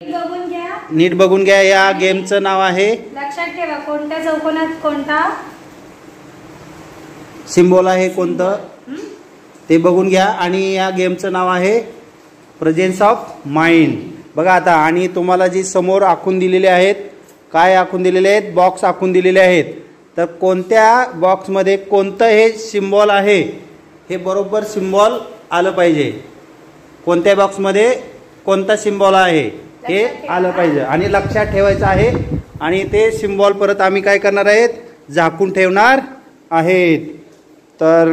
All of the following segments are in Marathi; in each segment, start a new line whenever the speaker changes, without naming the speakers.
नीट बघून घ्या. या गेमचं नाव आहे,
लक्षात ठेवा कोणत्या चौकोनात कोणता
सिम्बॉल आहे, कोणतं ते बघून घ्या. आणि या गेमचं नाव आहे प्रेझेन्स ऑफ माइंड. बघा आता, आणि तुम्हाला जी समोर आखून दिलेले आहेत, काय आखून दिलेले आहेत, बॉक्स आखून दिलेले आहेत. तर कोणत्या बॉक्समध्ये कोणतं हे सिम्बॉल आहे हे बरोबर सिम्बॉल आलं पाहिजे. कोणत्या बॉक्समध्ये कोणता सिम्बॉल आहे हे आलं पाहिजे आणि लक्षात ठेवायचं आहे. आणि ते सिम्बॉल परत आम्ही काय करणार आहेत, झाकून ठेवणार आहेत. तर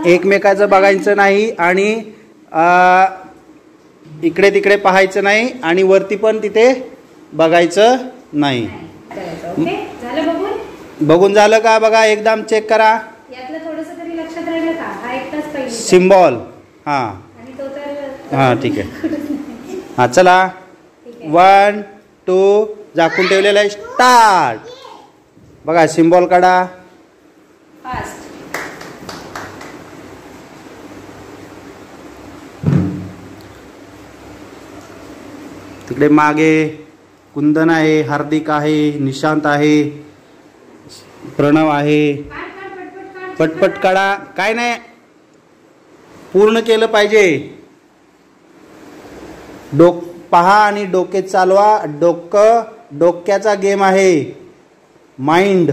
एकमेकाचं बघायचं नाही आणि इकडे तिकडे पाहायचं नाही आणि वरती पण तिथे बघायचं नाही. बघून झालं का बघा, एकदम चेक करा सिम्बॉल. हां हां ठीक आहे. हां चला, 1 2 झाकून ठेवलेलं आहे, स्टार्ट. बघा सिम्बॉल काढा. तिकडे मागे कुंदन आहे, हार्दिक आहे, निशांत आहे, प्रणव आहे. पटपट काढा, काय नाही, पूर्ण केलं पाहिजे. पहा आणि डोके चालवा. डोक्याचा गेम आहे माइंड.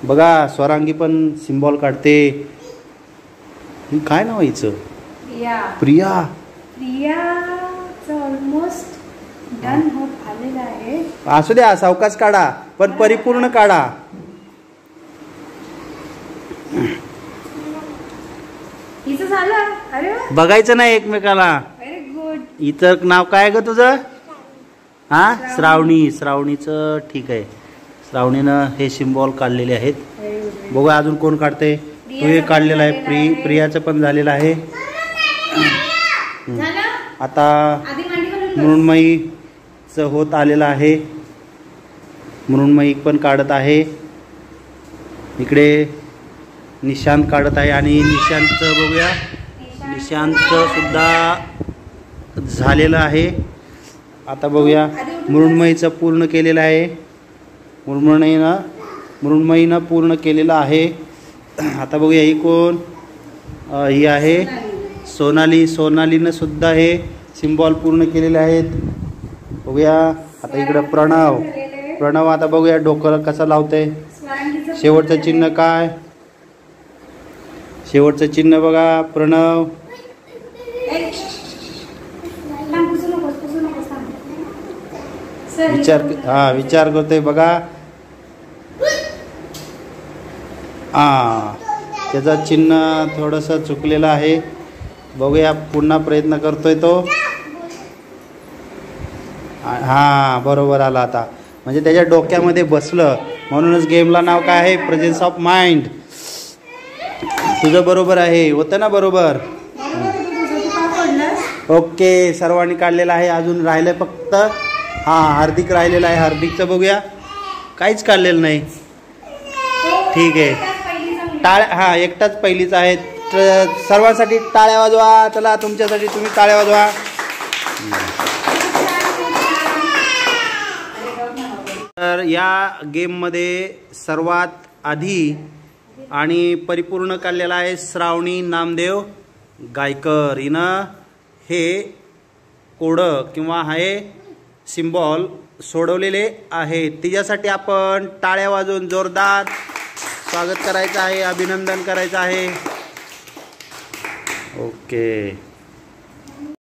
बघा स्वरांगी पण सिम्बॉल काढते. काय नाव हिचं, प्रिया.
ऑलमोस्ट डन होत आलेला आहे.
असू द्या, सावकाश काढा पण परिपूर्ण काढा. बघायचं नाही एकमेकाला.
Very good.
इथं नाव काय ग तुझं? हा श्रावणी. श्रावणीचं ठीक आहे. श्रावणीनं हे सिम्बॉल काढलेले आहेत. बघा अजून कोण काढते. तू हे काढलेलं आहे. प्रियाचं पण झालेलं आहे. आता मृण्मयीचं होत आलेलं आहे. मृण्मयी पण काढत आहे. इकडे निशांत काढत आहे आणि निशांतचं बघूया. निशांतचं सुद्धा झालेलं आहे. आता बघूया, मृण्मयीचं पूर्ण केलेलं आहे. मृण्मयीनं पूर्ण केलेलं आहे. आता बघूया ही कोण, ही आहे सोनाली. सोनालीनं सुद्धा हे सिम्बॉल पूर्ण केलेले आहेत. बघूया आता इकडं प्रणव. आता बघूया डोकं कसं लावतंय. शेवटचं चिन्ह काय, शेवटचं चिन्ह बघा प्रणव. विचार करतोय बघा. त्याचं चिन्ह थोडंसं चुकलेलं आहे. बघूया, पुन्हा प्रयत्न करतोय तो. हा बरोबर आला आता, म्हणजे त्याच्या डोक्यामध्ये बसलं. म्हणूनच गेमला नाव काय आहे, प्रेझेन्स ऑफ माइंड. तुझं बरोबर आहे, होतं ना बरोबर. ओके, सर्वांनी काढलेलं आहे. अजून राहिलंय फक्त हार्दिक राहिलेला आहे. हार्दिकचं बघूया, काहीच काढलेलं नाही. ठीक आहे, टाळ्या. एकटाच पहिलीच आहे. सर्वांसाठी टाळ्या वाजवा. चला तुमच्यासाठी तुम्ही टाळ्या वाजवा. तर या गेममध्ये सर्वात आधी आणि परिपूर्ण काढलेला आहे श्रावणी नामदेव गायकर. हिनं हे कोडं किंवा हे सिम्बॉल सोडवलेले आहे. तिच्यासाठी आपण टाळ्या वाजवून जोरदार स्वागत करायचं आहे, अभिनंदन करायचं आहे. ओके.